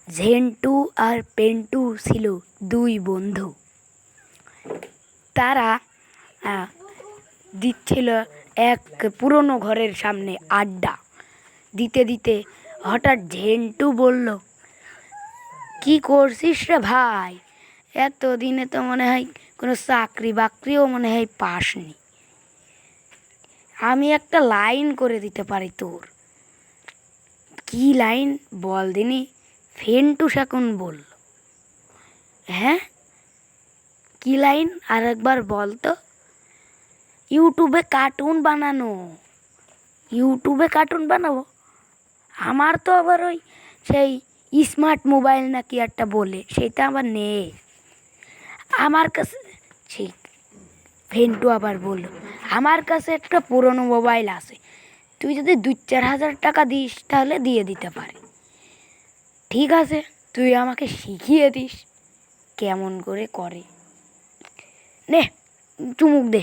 ঝেন্টু আর পেন্টু ছিল দুই বন্ধু। তারা দিচ্ছিল এক পুরনো ঘরের সামনে আড্ডা দিতে দিতে হঠাৎ ঝেন্টু বলল, কি করছিস রে ভাই? এতদিনে তো মনে হয় কোনো চাকরি বাকরিও মনে হয় পাসনি। আমি একটা লাইন করে দিতে পারি তোর। কি লাইন বল দিনি? ফেন্টু সেখন বলল। হ্যাঁ, কি লাইন আর একবার বল তো। ইউটিউবে কার্টুন বানানো। ইউটিউবে কার্টুন বানাবো? আমার তো আবার ওই সেই স্মার্ট মোবাইল নাকি একটা বলে, সেটা আবার নেই আমার কাছে। ঠিক। ফেন্টু আবার বলল, আমার কাছে একটা পুরনো মোবাইল আছে, তুই যদি 2-4 হাজার টাকা দিস তাহলে দিয়ে দিতে পারি। ঠিক আছে, তুই আমাকে শিখিয়ে দিস কেমন করে করে। নে চুমুক দে।